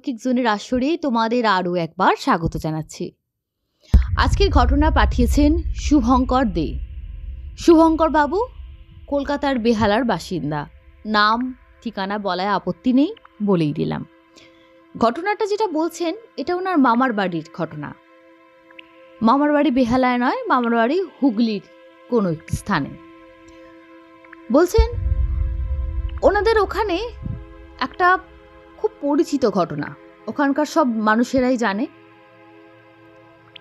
অলৌকিক জোনের আসরে তোমাদের আরও একবার স্বাগত জানাচ্ছি। আজকের ঘটনা পাঠিয়েছেন শুভঙ্কর দে। শুভঙ্কর বাবু কলকাতার বেহালার বাসিন্দা। নাম ঠিকানা বলায় আপত্তি নেই, বলেই দিলাম। ঘটনাটা যেটা বলছেন এটা ওনার মামার বাড়ির ঘটনা। মামার বাড়ি বেহালায় নয়, মামার বাড়ি হুগলির কোনো একটি স্থানে। বলছেন ওনাদের ওখানে একটা খুব পরিচিত ঘটনা, ওখানকার সব মানুষেরাই জানে।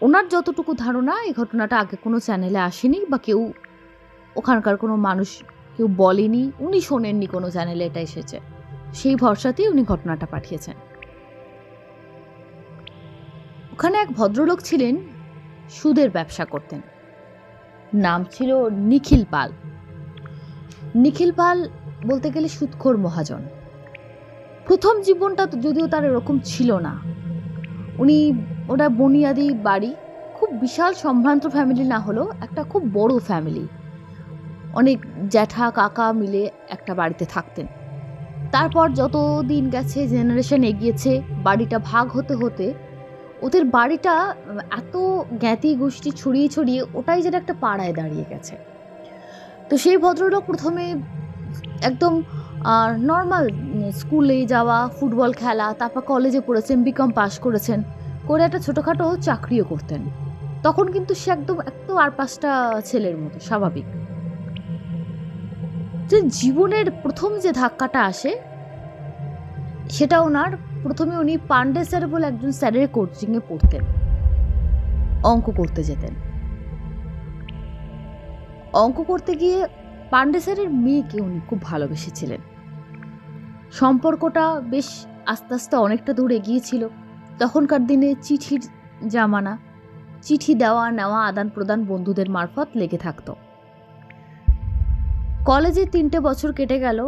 ওনার যতটুকু ধারণা, এই ঘটনাটা আগে কোনো চ্যানেলে আসেনি বা কেউ ওখানকার কোনো মানুষ কেউ বলেনি, উনি শোনেননি কোনো চ্যানেলে এটা এসেছে। সেই ভরসাতেই উনি ঘটনাটা পাঠিয়েছেন। ওখানে এক ভদ্রলোক ছিলেন, সুদের ব্যবসা করতেন। নাম ছিল নিখিল পাল। নিখিল পাল বলতে গেলে সুদখোর মহাজন। প্রথম জীবনটা যদিও তার এরকম ছিল না। ওটা বুনিয়াদি বাড়ি, খুব বিশাল সম্ভ্রান্ত ফ্যামিলি না হলেও একটা খুব বড় ফ্যামিলি। অনেক জ্যাঠা কাকা মিলে একটা বাড়িতে থাকতেন। তারপর যত দিন গেছে, জেনারেশন এগিয়েছে, বাড়িটা ভাগ হতে হতে ওদের বাড়িটা এত জ্ঞাতি গোষ্ঠী ছড়িয়ে ছড়িয়ে ওটাই যেন একটা পাড়ায় দাঁড়িয়ে গেছে। তো সেই ভদ্রলোক প্রথমে একদম নর্মাল স্কুলে যাওয়া, ফুটবল খেলা, তারপর কলেজে পড়েছেন, বিকম পাস করেছেন, করে একটা ছোটোখাটো চাকরিও করতেন। তখন কিন্তু সে একদম আর পাঁচটা ছেলের মতো স্বাভাবিক। যে জীবনের প্রথম যে ধাক্কাটা আসে সেটা ওনার, প্রথমে উনি পান্ডে স্যার বলে একজন স্যারের কোচিংয়ে পড়তেন, অঙ্ক করতে যেতেন। অঙ্ক করতে গিয়ে পান্ডে স্যারের মেয়েকে উনি খুব ভালোবেসেছিলেন। সম্পর্কটা বেশ আস্তে আস্তে অনেকটা দূর এগিয়েছিল। তখনকার দিনে চিঠির জামানা, চিঠি দেওয়া নেওয়া, আদান প্রদান বন্ধুদের মারফত লেগে থাকত। কলেজে 3টে বছর কেটে গেল।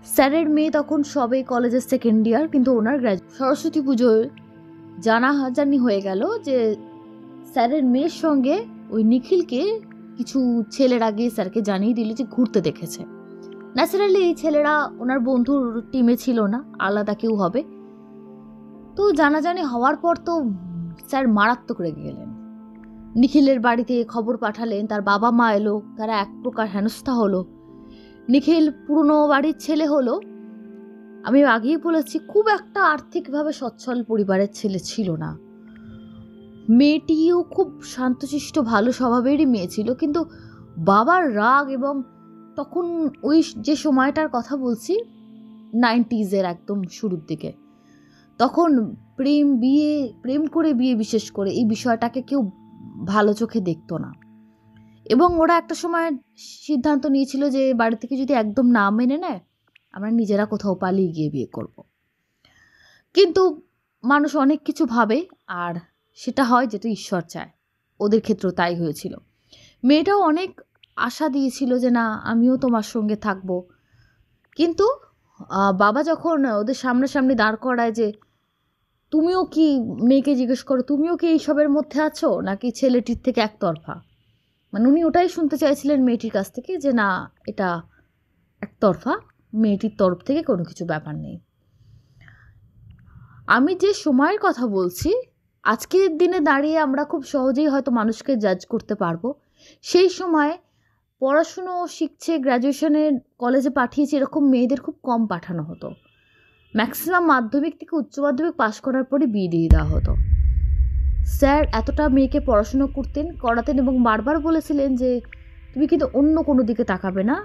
স্যারের মেয়ে তখন সবে কলেজের সেকেন্ড ইয়ার, কিন্তু ওনার সরস্বতী পুজোয় জানাজানি হয়ে গেল যে স্যারের মেয়ের সঙ্গে ওই নিখিলকে কিছু ছেলেরা গিয়ে স্যারকে জানিয়ে দিল যে ঘুরতে দেখেছে। ন্যাচারালি এই ছেলেরা ওনার বন্ধুর টিমে ছিল না, আলাদা কেউ হবে। তো জানাজানি হওয়ার পর তো স্যার মারাত্মক রেগে গেলেন। নিখিলের বাড়িতে খবর পাঠালেন, তার বাবা মা এলো, তারা এক প্রকার হেনস্থা হলো। নিখিল পুরনো বাড়ির ছেলে হলো, আমি আগেই বলেছি খুব একটা আর্থিকভাবে সচ্ছল পরিবারের ছেলে ছিল না। মেয়েটিও খুব শান্তশিষ্ট ভালো স্বভাবেরই মেয়ে ছিল, কিন্তু বাবার রাগ, এবং তখন ওই যে সময়টার কথা বলছি 90s একদম শুরুর দিকে, তখন প্রেম করে বিয়ে, বিশেষ করে এই বিষয়টাকে কেউ ভালো চোখে দেখতো না। এবং ওরা একটা সময় সিদ্ধান্ত নিয়েছিল যে বাড়ি থেকে যদি একদম না মেনে নেয়, আমরা নিজেরা কোথাও পালিয়ে গিয়ে বিয়ে করব। কিন্তু মানুষ অনেক কিছু ভাবে, আর সেটা হয় যেটা ঈশ্বর চায়। ওদের ক্ষেত্রেও তাই হয়েছিল। মেয়েটাও অনেক আশা দিয়েছিল যে না, আমিও তোমার সঙ্গে থাকবো। কিন্তু বাবা যখন ওদের সামনাসামনি দাঁড় করায় যে তুমিও কি, মেয়েকে জিজ্ঞেস করো, তুমিও কি এইসবের মধ্যে আছো নাকি ছেলেটির থেকে একতরফা, মানে উনি ওটাই শুনতে চাইছিলেন মেয়েটির কাছ থেকে যে না, এটা একতরফা, মেয়েটির তরফ থেকে কোনো কিছু ব্যাপার নেই। আমি যে সময়ের কথা বলছি, আজকের দিনে দাঁড়িয়ে আমরা খুব সহজেই হয়তো মানুষকে জাজ করতে পারবো। সেই সময় পড়াশুনো শিখছে, গ্র্যাজুয়েশনের কলেজে পাঠিয়েছে, এরকম মেয়েদের খুব কম পাঠানো হতো। ম্যাক্সিমাম মাধ্যমিক থেকে উচ্চ মাধ্যমিক পাশ করার পরে বিয়ে দিয়ে দেওয়া হতো। স্যার এতটা মেয়েকে পড়াশুনো করাতেন এবং বারবার বলেছিলেন যে তুমি কিন্তু অন্য কোনো দিকে তাকাবে না,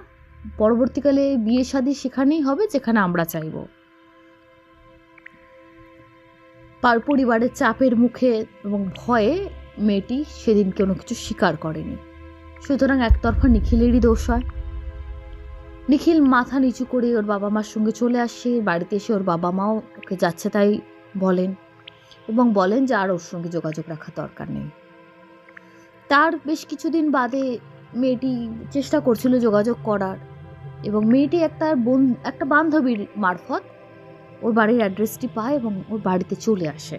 পরবর্তীকালে বিয়ে শাদী সেখানেই হবে যেখানে আমরা চাইব। পরিবারের চাপের মুখে এবং ভয়ে মেয়েটি সেদিন কোনো কিছু স্বীকার করেনি। সুতরাং একতরফা নিখিলেরই দোষ হয়। নিখিল মাথা নিচু করে ওর বাবা মার সঙ্গে চলে আসে। বাড়িতে এসে ওর বাবা মাও ওকে যাচ্ছে তাই বলেন, এবং বলেন যে আর ওর সঙ্গে যোগাযোগ রাখা দরকার নেই। তার বেশ কিছুদিন বাদে মেয়েটি চেষ্টা করছিল যোগাযোগ করার, এবং মেয়েটি একটা বান্ধবীর মারফত ওর বাড়ির অ্যাড্রেসটি পায় এবং ওর বাড়িতে চলে আসে।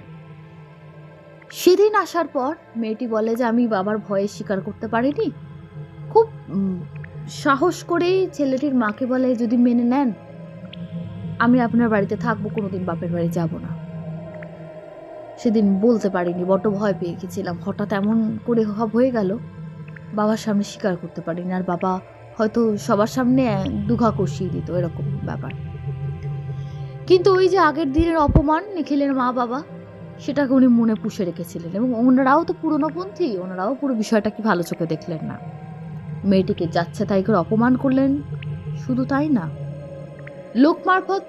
সেদিন আসার পর মেয়েটি বলে যে আমি বাবার ভয়ে স্বীকার করতে পারিনি। খুব সাহস করেই ছেলেটির মাকে বলে যদি মেনে নেন আমি আপনার বাড়িতে থাকবো, কোনোদিন বাপের বাড়ি যাব না। সেদিন বলতে পারিনি, বড্ড ভয় পেয়ে গেছিলাম। হঠাৎ এমন করে হয়ে গেল, বাবার সামনে স্বীকার করতে পারিনি। আর বাবা হয়তো সবার সামনে দুঘা কষিয়ে দিত, এরকম ব্যাপার। কিন্তু ওই যে আগের দিনের অপমান নিখিলের মা বাবা, সেটাকে উনি মনে পুষে রেখেছিলেন। এবং ওনারাও তো পুরনোপন্থী, ওনারাও পুরো বিষয়টা কি ভালো চোখে দেখলেন না। মেয়েটিকে যাচ্ছে তাই করে অপমান করলেন। শুধু তাই না, লোক মারফত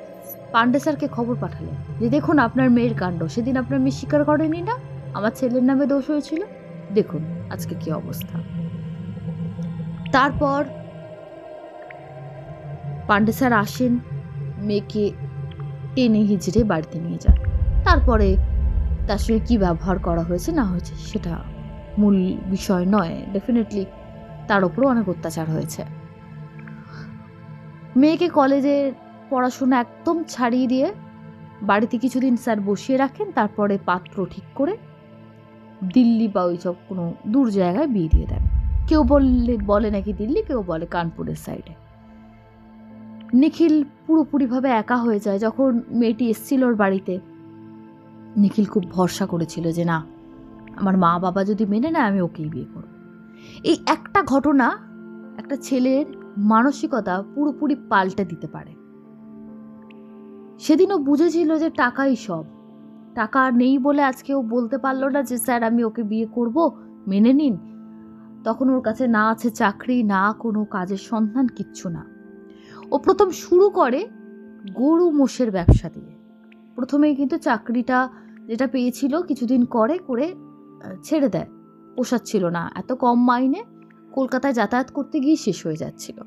পান্ডে স্যারকে খবর পাঠালেন যে দেখুন আপনার মেয়ের কাণ্ড, সেদিন আপনার মেয়ে স্বীকার করেনি না, আমার ছেলের নামে দোষ হয়েছিল, দেখুন আজকে কি অবস্থা। তারপর পান্ডে স্যার আসেন, মেয়েকে টেনে হিজড়ে বাড়িতে নিয়ে যান। তারপরে তার সঙ্গে কী ব্যবহার করা হয়েছে না হয়েছে সেটা মূল বিষয় নয়। ডেফিনেটলি তার ওপরও অনেক অত্যাচার হয়েছে। মেয়েকে কলেজে পড়াশোনা একদম ছাড়িয়ে দিয়ে বাড়িতে কিছুদিন স্যার বসিয়ে রাখেন। তারপরে পাত্র ঠিক করে দিল্লি বা ওই সব কোনো দূর জায়গায় বিয়ে দিয়ে দেন। কেউ বলে নাকি দিল্লি, কেউ বলে কানপুরের সাইডে। নিখিল পুরোপুরিভাবে একা হয়ে যায়। যখন মেয়েটি এসছিল ওর বাড়িতে, নিখিল খুব ভরসা করেছিল যে না, আমার মা বাবা যদি মেনে নেয় আমি ওকেই বিয়ে করব। এই একটা ঘটনা একটা ছেলের মানসিকতা পুরোপুরি পাল্টে দিতে পারে। সেদিনও বুঝেছিল যে টাকাই সব। টাকা নেই বলে আজকে ও বলতে পারলো না যে স্যার আমি ওকে বিয়ে করব, মেনে নিন। তখন ওর কাছে না আছে চাকরি, না কোনো কাজের সন্ধান, কিচ্ছু না। ও প্রথম শুরু করে গরু মোষের ব্যবসা দিয়ে। প্রথমেই কিন্তু চাকরিটা যেটা পেয়েছিল কিছুদিন করে ছেড়ে দেয়, পোষাচ্ছিল না। এত কম মাইনে কলকাতায় যাতায়াত করতে গিয়ে শেষ হয়ে যাচ্ছিল।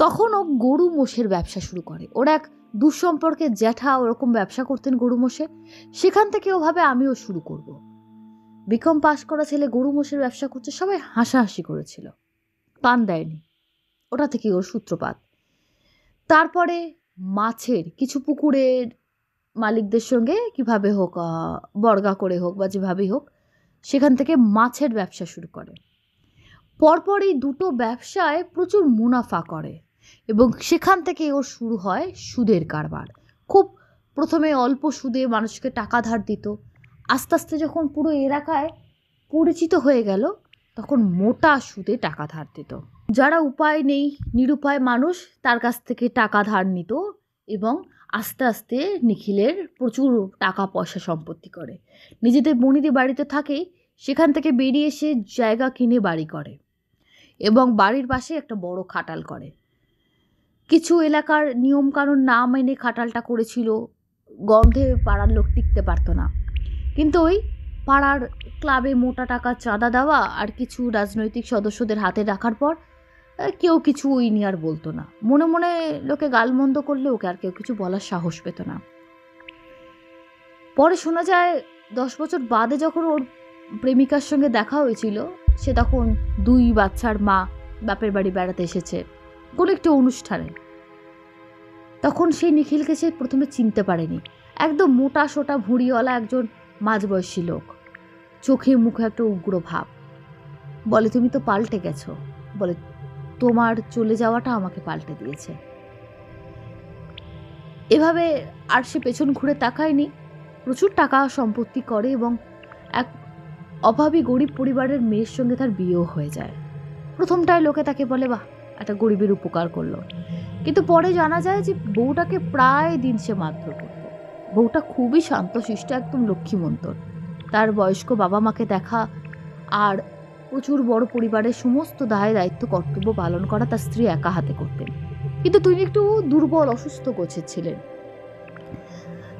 তখন ও গরু মোষের ব্যবসা শুরু করে। ওর এক দুঃসম্পর্কের জ্যাঠা ওরকম ব্যবসা করতেন গরু মোষে। সেখান থেকে ও ভাবে আমিও শুরু করব। বিকম পাশ করা ছেলে গরু মোষের ব্যবসা করছে, সবাই হাসাহাসি করেছিল, পান দেয়নি। ওটা থেকে ওর সূত্রপাত। তারপরে মাছের কিছু পুকুরের মালিকদের সঙ্গে কিভাবে হোক, বর্গা করে হোক বা যেভাবেই হোক, সেখান থেকে মাছের ব্যবসা শুরু করে। পরপর এই দুটো ব্যবসায় প্রচুর মুনাফা করে এবং সেখান থেকে ওর শুরু হয় সুদের কারবার। খুব প্রথমে অল্প সুদে মানুষকে টাকা ধার দিত। আস্তে আস্তে যখন পুরো এলাকায় পরিচিত হয়ে গেল, তখন মোটা সুদে টাকা ধার দিত। যারা উপায় নেই, নিরুপায় মানুষ, তার কাছ থেকে টাকা ধার নিত এবং আস্তে আস্তে নিখিলের প্রচুর টাকা পয়সা সম্পত্তি করে। নিজেদের বনিদি বাড়িতে থাকেই, সেখান থেকে বেরিয়ে এসে জায়গা কিনে বাড়ি করে এবং বাড়ির পাশে একটা বড় খাটাল করে। কিছু এলাকার নিয়মকানুন না মেনে খাটালটা করেছিল, গন্ধে পাড়ার লোক টিকতে পারতো না। কিন্তু ওই পাড়ার ক্লাবে মোটা টাকা চাঁদা দেওয়া আর কিছু রাজনৈতিক সদস্যদের হাতে রাখার পর কেউ কিছু ওই নিয়ে আর বলতো না। মনে মনে লোকে গালমন্দ করলে ওকে আর কেউ কিছু বলার সাহস পেত না। পরে শোনা যায় 10 বছর বাদে যখন ওর প্রেমিকার সঙ্গে দেখা হয়েছিল, সে তখন 2 বাচ্চার মা, বাপের বাড়ি বেড়াতে এসেছে কোনো একটি অনুষ্ঠানে। তখন সেই নিখিলকে সে প্রথমে চিনতে পারেনি। একদম মোটা সোটা ভুঁড়িওয়ালা একজন মাঝবয়সী লোক, চোখে মুখে একটা উগ্র ভাব। বলে তুমি তো পাল্টে গেছো, বলে তোমার চলে যাওয়াটা আমাকে পাল্টে দিয়েছে। এভাবে আর সে পেছন ঘুরে তাকায়নি। প্রচুর টাকা সম্পত্তি করে এবং এক অভাবী গরিব পরিবারের মেয়ের সঙ্গে তার বিয়েও হয়ে যায়। প্রথমটায় লোকে তাকে বলে বাহ, একটা গরিবের উপকার করলো। কিন্তু পরে জানা যায় যে বউটাকে প্রায় দিন সে মারধর করত। বউটা খুবই শান্তশিষ্ট, একদম লক্ষ্মীমন্তর। তার বয়স্ক বাবা মাকে দেখা আর প্রচুর বড় পরিবারের সমস্ত দায় দায়িত্ব কর্তব্য পালন করা তার স্ত্রী একা হাতে করতেন। কিন্তু তিনি একটু দুর্বল, অসুস্থ গোছের ছিলেন।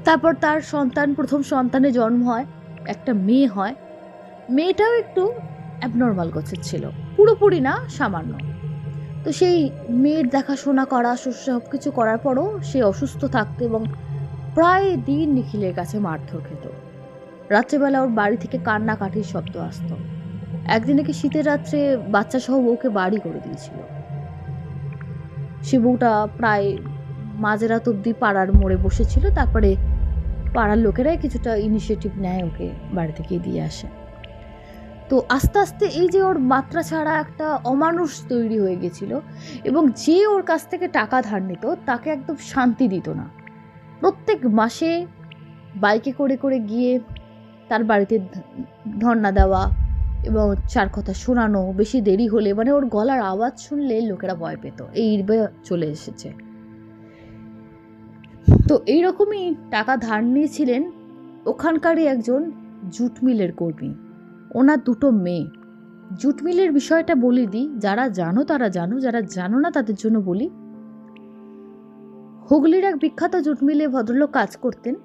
তারপর তার প্রথম সন্তানের জন্ম হয়, একটা মেয়ে হয়। মেয়েটাও একটু অ্যাবনর্মাল গোছের ছিল, পুরোপুরি না, সামান্য। তো সেই মেয়ের দেখাশোনা করা, সব কিছু করার পরও সে অসুস্থ থাকতো এবং প্রায় দিন নিখিলের কাছে মারধর খেত। রাত্রেবেলা ওর বাড়ি থেকে কান্নাকাটির শব্দ আসত। একদিন নাকি শীতের রাত্রে বাচ্চা সহ বউকে বাড়ি করে দিয়েছিল। সে বউটা প্রায় মাঝরাত অব্দি পাড়ার মোড়ে বসেছিল। তারপরে পাড়ার লোকেরাই কিছুটা ইনিশিয়েটিভ নেয়, ওকে বাড়ি থেকে দিয়ে আসে। তো আস্তে আস্তে এই যে ওর মাত্রা ছাড়া একটা অমানুষ তৈরি হয়ে গেছিল, এবং যে ওর কাছ থেকে টাকা ধার নিত তাকে একদম শান্তি দিত না। প্রত্যেক মাসে বাইকে করে করে গিয়ে তার বাড়িতে ধর্ণা দেওয়া এবং চার কথা শোনানো, বেশি দেরি হলে মানে ওর গলার আওয়াজ শুনলে লোকেরা ভয় পেত, এই চলে এসেছে। তো এইরকমই টাকা ধার নিয়েছিলেন ওখানকারই একজন জুট মিলের কর্মী, ওনার দুটো মেয়ে। জুট মিলের বিষয়টা বলে দিই, যারা জানো তারা জানো, যারা জানো না তাদের জন্য বলি। হুগলির এক বিখ্যাত জুট মিলে ভদ্রলোক কাজ করতেন।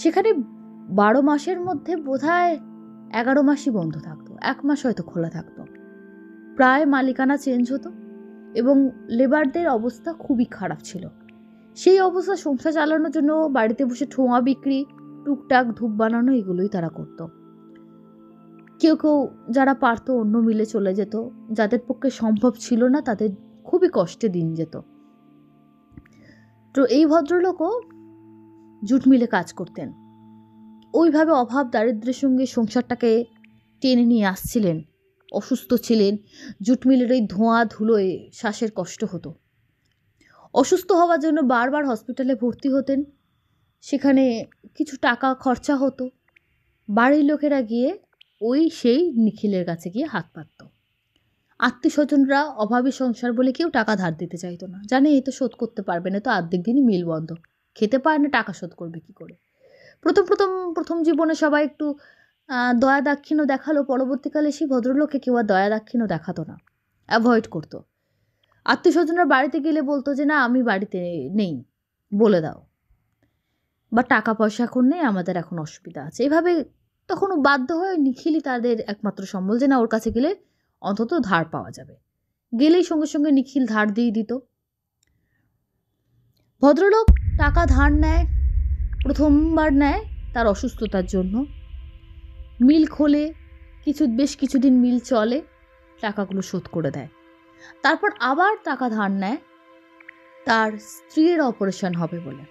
সেখানে 12 মাসের মধ্যে বোধহয় 11 মাসই বন্ধ থাকতো, 1 মাস হয়তো খোলা থাকতো। প্রায় মালিকানা চেঞ্জ হতো এবং লেবারদের অবস্থা খুবই খারাপ ছিল। সেই অবস্থা সংসার চালানোর জন্য বাড়িতে বসে ঠোঙা বিক্রি, টুকটাক ধূপ বানানো, এগুলোই তারা করতো। কেউ কেউ যারা পারতো অন্য মিলে চলে যেত, যাদের পক্ষে সম্ভব ছিল না তাদের খুবই কষ্টে দিন যেত। তো এই ভদ্রলোকও জুট মিলে কাজ করতেন। ওইভাবে অভাব দারিদ্র্যের সঙ্গে সংসারটাকে টেনে নিয়ে আসছিলেন। অসুস্থ ছিলেন, জুট মিলের ওই ধোঁয়া ধুলোয় শ্বাসের কষ্ট হতো। অসুস্থ হওয়ার জন্য বারবার হসপিটালে ভর্তি হতেন। সেখানে কিছু টাকা খরচা হতো। বাড়ির লোকেরা গিয়ে সেই নিখিলের কাছে গিয়ে হাত পাতত। আত্মীয় স্বজনরা অভাবী সংসার বলে কেউ টাকা ধার দিতে চাইতো না, জানে এই তো শোধ করতে পারবে না, তো অর্ধেক দিনই মিল বন্ধ, খেতে পারে না, টাকা শোধ করবে কি করে। প্রথম জীবনে সবাই একটু দয়া দাক্ষিণ্য দেখালো, পরবর্তীকালে সেই ভদ্রলোকে কেউ আর দয়া দাক্ষিণ্য দেখাতো না, অ্যাভয়েড করতো। আত্মীয় স্বজনরা বাড়িতে গেলে বলতো যে না আমি বাড়িতে নেই, বলে দাও, বা টাকা পয়সা এখন নেই, আমাদের এখন অসুবিধা আছে। এভাবে তখন বাধ্য হয়ে নিখিলই তাদের একমাত্র সম্বল, যে না ওর কাছে গেলে অন্তত ধার পাওয়া যাবে। গেলেই সঙ্গে সঙ্গে নিখিল ধার দিয়ে দিত। ভদ্রলোক টাকা ধার নেয়, প্রথমবার নেয় তার অসুস্থতার জন্য। মিল খোলে, বেশ কিছুদিন মিল চলে, টাকাগুলো শোধ করে দেয়। তারপর আবার টাকা ধার নেয় তার স্ত্রীর অপারেশন হবে বলে,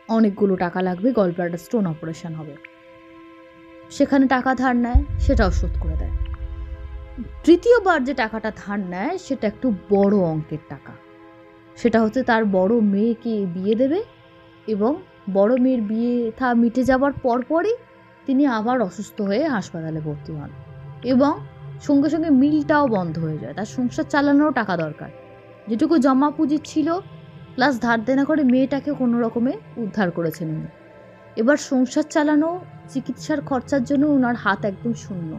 অনেকগুলো টাকা লাগবে, গলব্লাডার স্টোন অপারেশন হবে। সেখানে টাকা ধার নেয়, সেটাও শোধ করে দেয়। তৃতীয়বার যে টাকাটা ধার নেয় সেটা একটু বড় অঙ্কের টাকা। সেটা হচ্ছে তার বড় মেয়েকে বিয়ে দেবে, এবং বড় মেয়ের বিয়ে মিটে যাওয়ার পরপরই তিনি আবার অসুস্থ হয়ে হাসপাতালে ভর্তি হন, এবং সঙ্গে সঙ্গে মিলটাও বন্ধ হয়ে যায়। তার সংসার চালানোরও টাকা দরকার, যেটুকু জমা পুঁজি ছিল প্লাস ধার দেনা করে মেয়েটাকে কোনো রকমে উদ্ধার করেছেন উনি। এবার সংসার চালানো, চিকিৎসার খরচার জন্য ওনার হাত একদম শূন্য।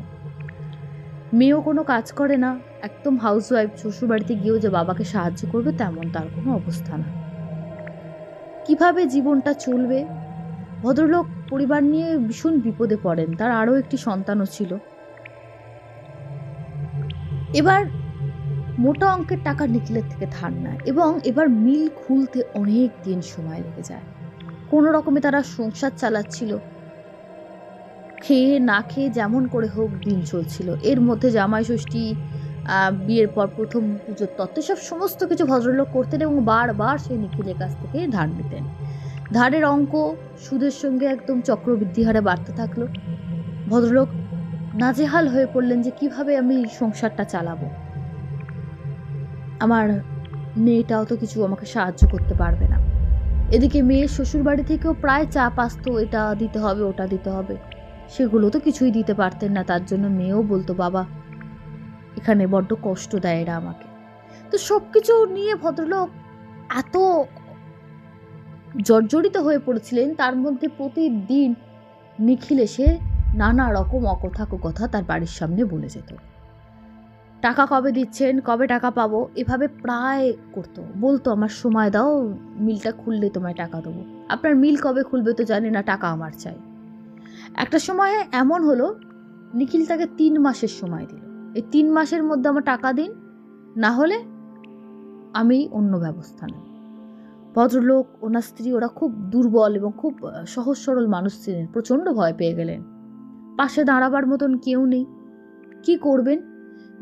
মেয়েও কোনো কাজ করে না, একদম হাউসওয়াইফ। শ্বশুরবাড়িতে গিয়েও যে বাবাকে সাহায্য করবে তেমন তার কোনো অবস্থা না। কিভাবে জীবনটা চলবে? ভদ্রলোক পরিবার নিয়ে ভীষণ বিপদে পড়েন। তার আরও একটি সন্তানও ছিল। এবার মোটা অঙ্কের টাকা নিখিলের থেকে ধার নেয়, এবং এবার মিল খুলতে অনেক দিন সময় লেগে যায়। কোনো রকমে তারা সংসার চালাচ্ছিল, খেয়ে না খেয়ে যেমন করে হোক দিন চলছিল। এর মধ্যে জামাই ষষ্ঠী, বিয়ের পর প্রথম পুজোর তত্ত্ব, সব সমস্ত কিছু ভদ্রলোক করতেন, এবং বারবার সেই নিখিলের কাছ থেকে ধার নিতেন। ধারের অঙ্ক সুদের সঙ্গে একদম চক্রবৃদ্ধি হারে বাড়তে থাকলো। ভদ্রলোক নাজেহাল হয়ে পড়লেন যে কিভাবে আমি সংসারটা চালাবো। আমার মেয়েটাও তো কিছু আমাকে সাহায্য করতে পারবে না। এদিকে মেয়ের শ্বশুর বাড়ি থেকেও প্রায় চাপ আসতো, এটা দিতে হবে, ওটা দিতে হবে। সেগুলো তো কিছুই দিতে পারতেন না। তার জন্য মেয়েও বলতো বাবা এখানে বড্ড কষ্ট দেয় এরা আমাকে। তো সব কিছু নিয়ে ভদ্রলোক এত জর্জরিত হয়ে পড়েছিলেন। তার মধ্যে প্রতিদিন নিখিল এসে নানা রকম অকথা তার বাড়ির সামনে বলে যেত। টাকা কবে দিচ্ছেন, কবে টাকা পাবো, এভাবে প্রায় করতো। বলতো আমার সময় দাও, মিলটা খুললে তোমায় টাকা দেবো। আপনার মিল কবে খুলবে তো জানি না, টাকা আমার চাই। একটা সময় এমন হলো, নিখিল তাকে 3 মাসের সময় দিল। এই 3 মাসের মধ্যে আমার টাকা দিন, না হলে আমি অন্য ব্যবস্থা নেব। ভদ্রলোক, ওনার স্ত্রী, ওরা খুব দুর্বল এবং খুব সহজ সরল মানুষ ছিলেন। প্রচণ্ড ভয় পেয়ে গেলেন। পাশে দাঁড়াবার মতন কেউ নেই, কি করবেন?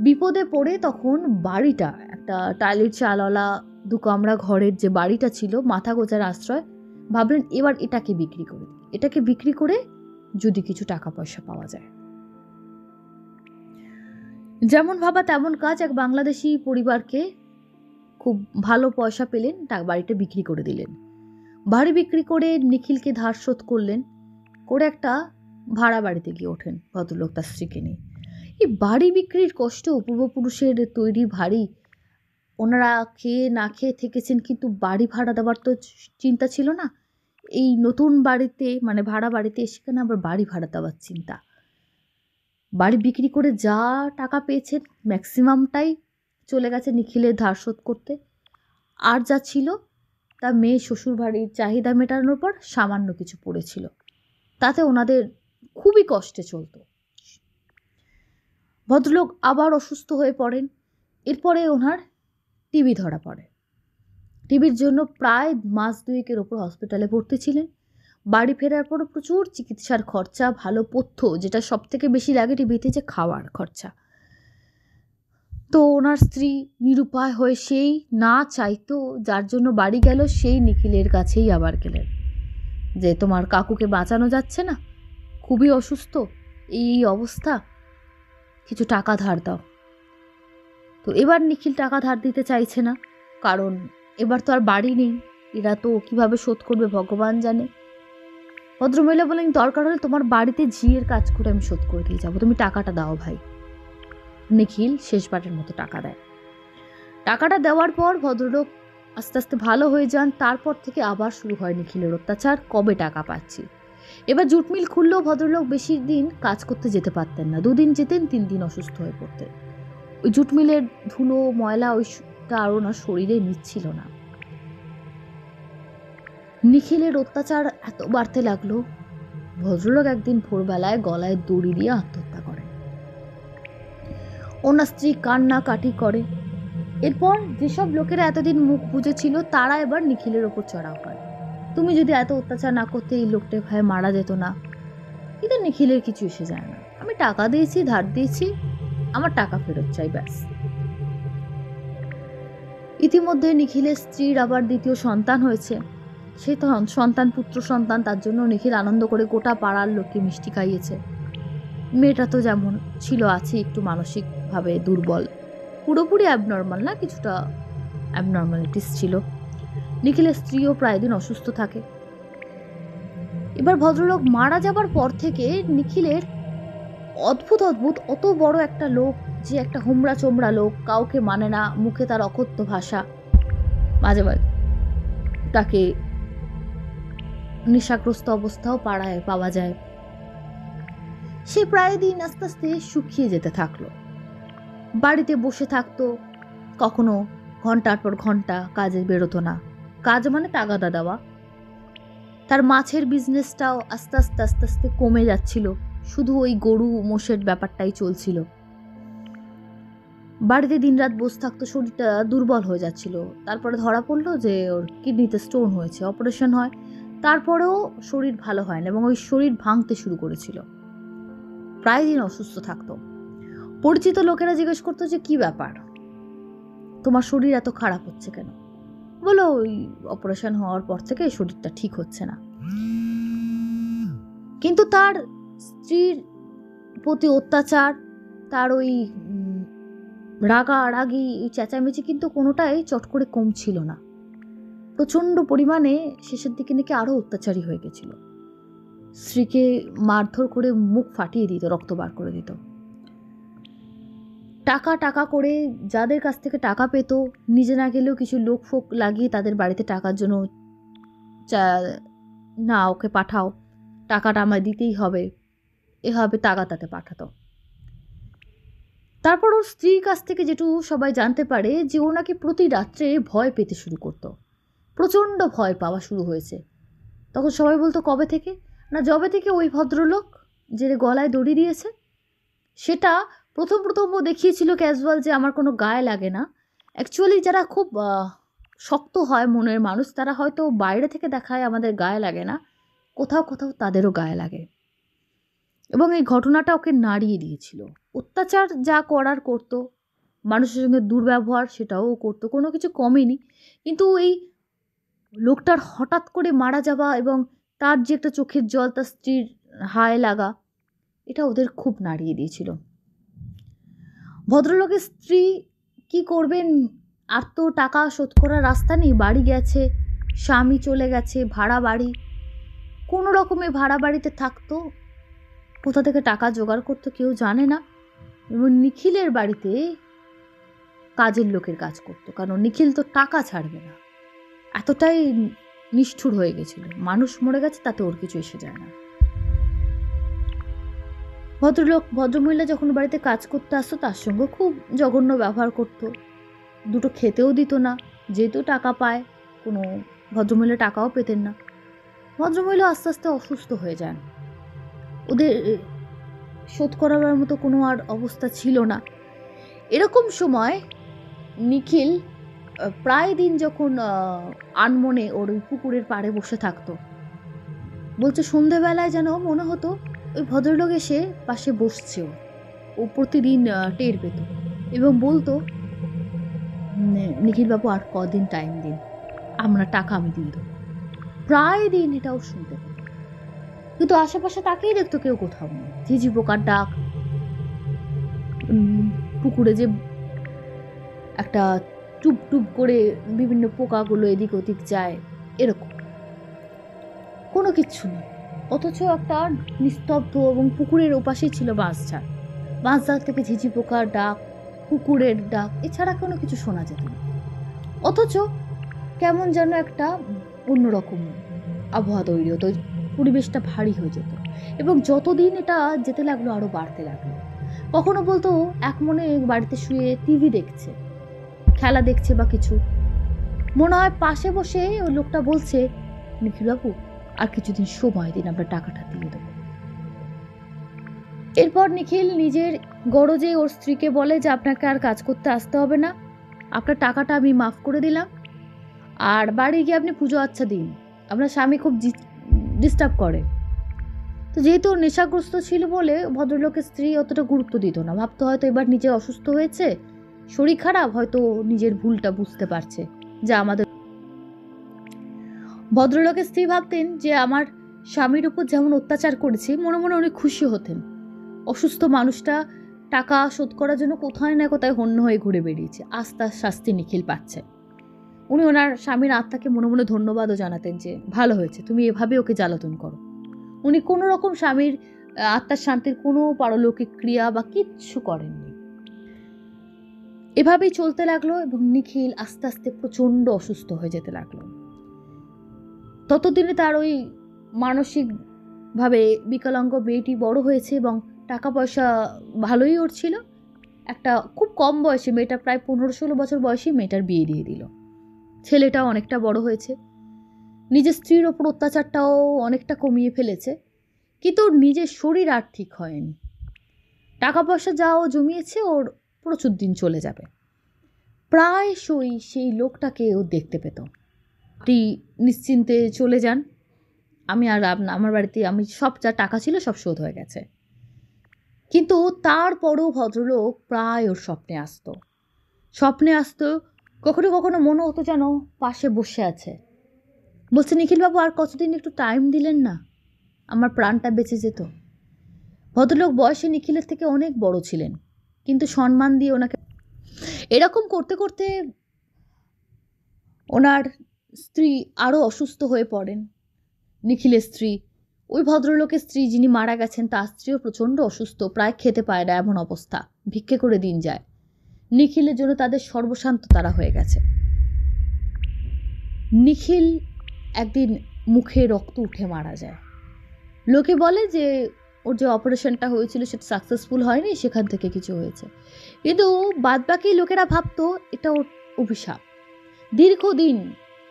বিপদে পড়ে তখন বাড়িটা, একটা টাইলের চালওয়ালা 2 কামরা ঘরের যে বাড়িটা ছিল, মাথা গোজার আশ্রয়, ভাবলেন এবার এটাকে বিক্রি করে যদি কিছু টাকা পয়সা পাওয়া যায়। যেমন ভাবা তেমন কাজ, এক বাংলাদেশি পরিবারকে খুব ভালো পয়সা পেলেন, বাড়িটা বিক্রি করে দিলেন। বাড়ি বিক্রি করে নিখিলকে ধার শোধ করলেন, করে একটা ভাড়া বাড়িতে গিয়ে ওঠেন ভদ্রলোক তার স্ত্রীকে নিয়ে। এই বাড়ি বিক্রির কষ্ট পূর্বপুরুষের তৈরি ভারী, ওনারা খেয়ে না খেয়ে থেকেছেন, কিন্তু বাড়ি ভাড়া দেওয়ার তো চিন্তা ছিল না। এই নতুন বাড়িতে মানে ভাড়া বাড়িতে সেখানে আবার বাড়ি ভাড়া দেওয়ার চিন্তা। বাড়ি বিক্রি করে যা টাকা পেয়েছেন ম্যাক্সিমামটাই চলে গেছে নিখিলের ধার শোধ করতে, আর যা ছিল তা মেয়ে শ্বশুর বাড়ির চাহিদা মেটানোর পর সামান্য কিছু পড়েছিল, তাতে ওনাদের খুবই কষ্টে চলতো। ভদ্রলোক আবার অসুস্থ হয়ে পড়েন। এরপরে ওনার টিবি ধরা পড়ে। টিবির জন্য প্রায় মাস দুয়েকের ওপর হসপিটালে ভর্তি ছিলেন। বাড়ি ফেরার পরও প্রচুর চিকিৎসার খরচা, ভালো পথ্য, যেটা সব থেকে বেশি লাগে টিবিতে, যে খাওয়ার খরচা। তো ওনার স্ত্রী নিরুপায় হয়ে সেই না চাইতো যার জন্য বাড়ি গেল, সেই নিখিলের কাছেই আবার গেলেন যে তোমার কাকুকে বাঁচানো যাচ্ছে না, খুবই অসুস্থ, এই অবস্থা, কিছু টাকা ধার দাও। তো এবার নিখিল টাকা ধার দিতে চাইছে না, কারণ এবার তো আর বাড়ি নেই, এরা তো কিভাবে শোধ করবে ভগবান জানে। ভদ্রমহিলা বলেন, দরকার হলে তোমার বাড়িতে ঝিয়ের কাজ করে আমি শোধ করে দিয়ে যাবো, তুমি টাকাটা দাও ভাই। নিখিল শেষবারের মতো টাকা দেয়। টাকাটা দেওয়ার পর ভদ্রলোক আস্তে আস্তে ভালো হয়ে যান। তারপর থেকে আবার শুরু হয় নিখিলের অত্যাচার, কবে টাকা পাচ্ছি। এবার জুট মিল খুললেও ভদ্রলোক বেশি দিন কাজ করতে যেতে পারতেন না, 2 দিন যেতেন, 3 দিন অসুস্থ হয়ে পড়তেন। ওই জুট মিলের ধুলো ময়লা ওইটা আর ওনার শরীরে নিচ্ছিল না। নিখিলের অত্যাচার এত বাড়তে লাগলো, ভদ্রলোক একদিন ভোরবেলায় গলায় দড়ি দিয়ে আত্মহত্যা করেন। ওনার স্ত্রী কান্নাকাটি করে। এরপর যেসব লোকেরা এতদিন মুখ বুজেছিল তারা এবার নিখিলের ওপর চড়াও করে, তুমি যদি এত অত্যাচার না করতে এই লোকটা ভাই মারা যেত না। কিন্তু নিখিলের কিছু এসে যায় না, আমি টাকা দিয়েছি, ধার দিয়েছি, আমার টাকা ফেরত চাই, ব্যাস। ইতিমধ্যে নিখিলের স্ত্রীর আবার দ্বিতীয় সন্তান হয়েছে। সে তো সন্তান, পুত্র সন্তান, তার জন্য নিখিল আনন্দ করে গোটা পাড়ার লোককে মিষ্টি খাইয়েছে। মেয়েটা তো যেমন ছিল আছে, একটু মানসিকভাবে দুর্বল, পুরোপুরি অ্যাবনর্মাল না, কিছুটা অ্যাবনর্মালিটিস ছিল। নিখিলের স্ত্রীও প্রায় দিন অসুস্থ থাকে। এবার ভদ্রলোক মারা যাবার পর থেকে নিখিলের অদ্ভুত অদ্ভুত অত বড় একটা লোক, যে একটা হোমরা চোমরা লোক, কাউকে মানে না, মুখে তার অকথ্য ভাষা, মাঝে মাঝে তাকে নেশাগ্রস্ত অবস্থাও পাড়ায় পাওয়া যায়। সে প্রায় দিন আস্তে আস্তে শুকিয়ে যেতে থাকলো। বাড়িতে বসে থাকতো, কখনো ঘন্টার পর ঘন্টা কাজে বেরোতো না। কাজ মানে তাগাদা দেওয়া। তার মাছের বিজনেসটাও আস্তে আস্তে আস্তে আস্তে কমে যাচ্ছিল, শুধু ওই গরু মোষের ব্যাপারটাই চলছিল। বাড়িতে দিনরাত বসে থাকতো, শরীরটা দুর্বল হয়ে যাচ্ছিল। তারপরে ধরা পড়লো যে ওর কিডনিতে স্টোন হয়েছে, অপারেশন হয়, তারপরেও শরীর ভালো হয় না এবং ওই শরীর ভাঙতে শুরু করেছিল। প্রায় দিন অসুস্থ থাকতো। পরিচিত লোকেরা জিজ্ঞেস করতো যে কি ব্যাপার, তোমার শরীর এত খারাপ হচ্ছে কেন? বলো ওই অপারেশন হওয়ার পর থেকে শরীরটা ঠিক হচ্ছে না। কিন্তু তার স্ত্রীর প্রতি অত্যাচার, তার ওই রাগারাগি, চেঁচামেচি কিন্তু কোনোটাই চট করে কমছিল না। প্রচণ্ড পরিমাণে শেষের দিকে নাকি আরও অত্যাচারী হয়ে গেছিল। স্ত্রীকে মারধর করে মুখ ফাটিয়ে দিত, রক্ত বার করে দিত। টাকা টাকা করে যাদের কাছ থেকে টাকা পেত, নিজে না গেলেও কিছু লোক ফোক লাগিয়ে তাদের বাড়িতে টাকার জন্য, না ওকে পাঠাও, টাকাটা আমায় দিতেই হবে, এভাবে তাগাতাতে পাঠাতো। তারপর ওর স্ত্রীর কাছ থেকে যেটুকু সবাই জানতে পারে যে ও নাকি প্রতি রাত্রে ভয় পেতে শুরু করতো, প্রচণ্ড ভয় পাওয়া শুরু হয়েছে। তখন সবাই বলতো কবে থেকে? না, যবে থেকে ওই ভদ্রলোক যে গলায় দড়ি দিয়েছে, সেটা প্রথম প্রথম ও দেখিয়েছিল ক্যাজুয়াল, যে আমার কোনো গায়ে লাগে না। অ্যাকচুয়ালি যারা খুব শক্ত হয় মনের মানুষ, তারা হয়তো বাইরে থেকে দেখায় আমাদের গায়ে লাগে না, কোথাও কোথাও তাদেরও গায়ে লাগে। এবং এই ঘটনাটা ওকে নাড়িয়ে দিয়েছিল। অত্যাচার যা করার করতো, মানুষের সঙ্গে দুর্ব্যবহার সেটাও করতো, কোনো কিছু কমেনি। কিন্তু এই লোকটার হঠাৎ করে মারা যাওয়া এবং তার যে একটা চোখের জল, তার স্ত্রীর হায় লাগা, এটা ওদের খুব নাড়িয়ে দিয়েছিল। ভদ্রলোকের স্ত্রী কি করবেন, আর তো টাকা শোধ করার রাস্তা নেই, বাড়ি গেছে, স্বামী চলে গেছে, ভাড়া বাড়ি, কোনো রকমে ভাড়া বাড়িতে থাকতো, কোথা থেকে টাকা জোগাড় করতো কেউ জানে না। এবং নিখিলের বাড়িতে কাজের লোকের কাজ করতো, কারণ নিখিল তো টাকা ছাড়বে না, এতটাই নিষ্ঠুর হয়ে গেছিল। মানুষ মরে গেছে, তাতে ওর কিছু এসে যায় না। ভদ্রমহিলা যখন বাড়িতে কাজ করতে আসতো তার সঙ্গে খুব জঘন্য ব্যবহার করতো, দুটো খেতেও দিত না, যেহেতু টাকা পায়। কোনো ভদ্রমহিলা টাকাও পেতেন না। ভদ্রমহিলা আস্তে আস্তে অসুস্থ হয়ে যান, ওদের শোধ করাবার মতো কোনো আর অবস্থা ছিল না। এরকম সময় নিখিল প্রায় দিন যখন আনমনে ওর ওই পুকুরের পাড়ে বসে থাকতো, বলছে সন্ধেবেলায় যেন মনে হতো ওই ভদ্রলোক এসে পাশে বসছে, ও প্রতিদিন টের পেত এবং বলতো, নিখিলবাবু আর কদিন টাইম দিন, আমরা টাকা আমি দিয়ে দেবো। প্রায় দিন এটাও শুনতে পেত, কিন্তু আশেপাশে তাকেই দেখতো কেউ কোথাও নেই। ঝিঝি পোকার ডাক, পুকুরে যে একটা টুপ টুপ করে বিভিন্ন পোকাগুলো এদিক ওদিক যায়, এরকম কোনো কিচ্ছু নেই। অথচ একটা নিস্তব্ধ, এবং পুকুরের ওপাশেই ছিল বাঁশঝাড়, বাঁশঝাড় থেকে ঝিঝি পোকার ডাক, কুকুরের ডাক, এছাড়া কোনো কিছু শোনা যেত না। অথচ কেমন যেন একটা অন্যরকম আবহাওয়া তৈরি হতো, পরিবেশটা ভারী হয়ে যেত। এবং যতদিন এটা যেতে লাগলো আরো বাড়তে লাগলো। কখনো বলতো এক মনে বাড়িতে শুয়ে টিভি দেখছে, খেলা দেখছে বা কিছু, মনে হয় পাশে বসে ওই লোকটা বলছে, নিখিলবাবু আর কিছুদিন সময় দিন, আমরা টাকাটা দিয়ে দেবো। এরপর নিখিল নিজের গরজে ওর স্ত্রীকে বলে যে আপনাকে আর কাজ করতে আসতে হবে না, আপনার টাকাটা আমি মাফ করে দিলাম, আর বাড়ি গিয়ে আপনি পুজো আচ্ছা দিন, আপনার স্বামী খুব ডিস্টার্ব করে। তো যেহেতু নেশাগ্রস্ত ছিল বলে ভদ্রলোকের স্ত্রী অতটা গুরুত্ব দিত না, ভাবতো হয়তো এবার নিজে অসুস্থ হয়েছে, শরীর খারাপ, হয়তো নিজের ভুলটা বুঝতে পারছে। যা আমাদের ভদ্রলোকের স্ত্রী ভাবতেন যে আমার স্বামীর উপর যেমন অত্যাচার করেছে, মনে মনে অনেক খুশি হতেন। অসুস্থ মানুষটা টাকা শোধ করার জন্য কোথায় না কোথায় হন্য হয়ে ঘুরে বেরিয়েছে, আজ তার শাস্তি নিখিল পাচ্ছে। উনি ওনার স্বামীর আত্মাকে মনে মনে ধন্যবাদও জানাতেন যে ভালো হয়েছে, তুমি এভাবে ওকে জ্বালাতন করো। উনি কোনো রকম স্বামীর আত্মার শান্তির কোনো পারলৌকিক ক্রিয়া বা কিচ্ছু করেননি। এভাবেই চলতে লাগলো এবং নিখিল আস্তে আস্তে প্রচণ্ড অসুস্থ হয়ে যেতে লাগলো। ততদিনে তার ওই মানসিকভাবে বিকলাঙ্গ মেয়েটি বড় হয়েছে এবং টাকা পয়সা ভালোই ওর ছিল। একটা খুব কম বয়সে, মেয়েটা প্রায় 15-16 বছর বয়সী, মেয়েটার বিয়ে দিয়ে দিল। ছেলেটাও অনেকটা বড় হয়েছে, নিজের স্ত্রীর ওপর অত্যাচারটাও অনেকটা কমিয়ে ফেলেছে, কিন্তু ওর নিজের শরীর আর ঠিক হয়নি। টাকা পয়সা যা ও জমিয়েছে ওর প্রচুর দিন চলে যাবে। প্রায়শই সেই লোকটাকে ও দেখতে পেত। আপনি নিশ্চিন্তে চলে যান, আমি আর আমার বাড়িতে আমি সব যা টাকা ছিল সব শোধ হয়ে গেছে। কিন্তু তারপরও ভদ্রলোক প্রায় ওর স্বপ্নে আসতো। কখনো কখনো মনে হতো যেন পাশে বসে আছে, বলছে নিখিলবাবু আর কতদিন একটু টাইম দিলেন না, আমার প্রাণটা বেঁচে যেত। ভদ্রলোক বয়সে নিখিলের থেকে অনেক বড় ছিলেন, কিন্তু সম্মান দিয়ে ওনাকে এরকম করতে করতে ওনার স্ত্রী আরও অসুস্থ হয়ে পড়েন। নিখিলের স্ত্রী, ওই ভদ্রলোকের স্ত্রী যিনি মারা গেছেন, তার স্ত্রীও প্রচণ্ড অসুস্থ, প্রায় খেতে পায় না, এমন অবস্থা, ভিক্ষে করে দিন যায়। নিখিলের জন্য তাদের সর্বশান্ত তারা হয়ে গেছে। নিখিল একদিন মুখে রক্ত উঠে মারা যায়। লোকে বলে যে ওর যে অপারেশনটা হয়েছিল সেটা সাকসেসফুল হয়নি, সেখান থেকে কিছু হয়েছে, কিন্তু বাদবাকি লোকেরা ভাবতো এটা ওর অভিশাপ। দীর্ঘদিন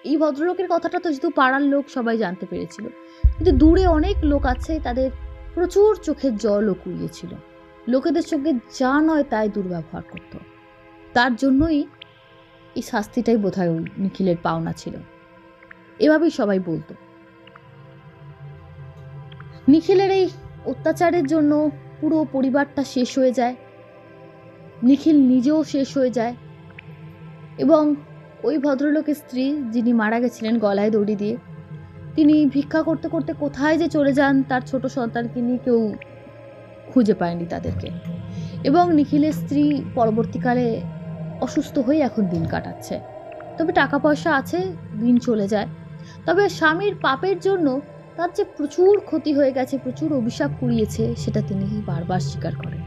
এই ভদ্রলোকের কথাটা তো যেহেতু পাড়ার লোক সবাই জানতে পেরেছিল, কিন্তু দূরে অনেক লোক আছে, তাদের প্রচুর চোখের জলও কুড়িয়েছিল, লোকেদের সঙ্গে যা নয় তাই দুর্ব্যবহার করত। তার জন্যই এই শাস্তিটাই বোধহয় ওই নিখিলের পাওনা ছিল, এভাবেই সবাই বলতো। নিখিলের এই অত্যাচারের জন্য পুরো পরিবারটা শেষ হয়ে যায়, নিখিল নিজেও শেষ হয়ে যায়, এবং ওই ভদ্রলোকের স্ত্রী যিনি মারা গেছিলেন গলায় দড়ি দিয়ে, তিনি ভিক্ষা করতে করতে কোথায় যে চলে যান, তার ছোট সন্তানকে নিয়ে কেউ খুঁজে পায়নি তাদেরকে। এবং নিখিলের স্ত্রী পরবর্তীকালে অসুস্থ হয়ে এখন দিন কাটাচ্ছে। তবে টাকা পয়সা আছে, দিন চলে যায়। তবে স্বামীর পাপের জন্য তার যে প্রচুর ক্ষতি হয়ে গেছে, প্রচুর অভিশাপ কুড়িয়েছে, সেটা তিনি বারবার স্বীকার করেন।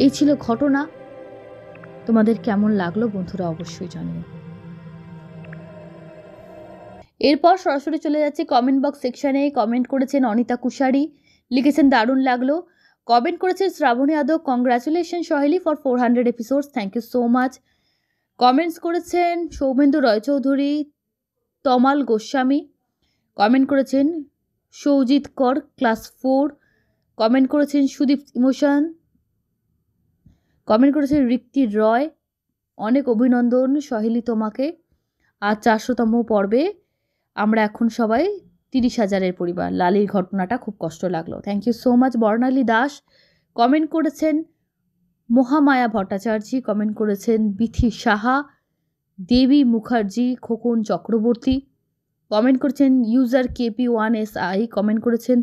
এই ছিল ঘটনা। তোমাদের কেমন লাগলো বন্ধুরা অবশ্যই জানিও। এরপর সরাসরি চলে যাচ্ছে কমেন্ট বক্স সেকশনে। কমেন্ট করেছেন অনিতা কুশারি, লিখেছেন দারুণ লাগলো। কমেন্ট করেছেন Shrabani Yadav, congratulation Saheli for 400 episodes, thank you so much. Comments করেছেন সৌমেন্দু রয়চৌধুরী, তমাল গোস্বামী। কমেন্ট করেছেন সৌজিৎ কর, ক্লাস 4। কমেন্ট করেছেন সুদীপ ইমোশন। কমেন্ট করেছেন রিক্তি রয়, অনেক অভিনন্দন সহেলি তোমাকে। আর 400তম পর্বে আমরা এখন সবাই 30,000-এর পরিবার। লালির ঘটনাটা খুব কষ্ট লাগলো, thank you so much. Barnali Das comment করেছেন, মহামায়া ভট্টাচার্য কমেন্ট করেছেন, বিথি সাহা, দেবী মুখার্জি, খোকন চক্রবর্তী কমেন্ট করেছেন, ইউজার KP1SI কমেন্ট করেছেন,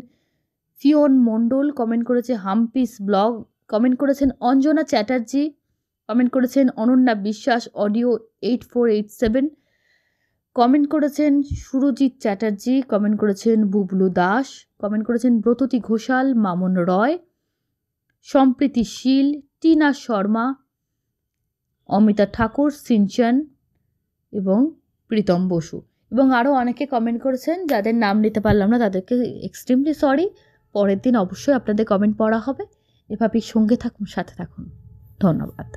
ফিওন মণ্ডল কমেন্ট করেছে, হাম্পিস ব্লগ কমেন্ট করেছেন, অঞ্জনা চ্যাটার্জি কমেন্ট করেছেন, অনন্যা বিশ্বাস অডিও 8487 কমেন্ট করেছেন, সুরজিৎ চ্যাটার্জি কমেন্ট করেছেন, বুবলু দাস কমেন্ট করেছেন, ব্রততী ঘোষাল, মামন রয়, সম্প্রীতি শীল, টিনা শর্মা, অমিতা ঠাকুর, সিনচান এবং প্রীতম বসু এবং আরও অনেকে কমেন্ট করেছেন। যাদের নাম নিতে পারলাম না তাদেরকে এক্সট্রিমলি সরি। পরের দিন অবশ্যই আপনাদের কমেন্ট পড়া হবে। এভাবেই সঙ্গে থাকুন, সাথে থাকুন। ধন্যবাদ।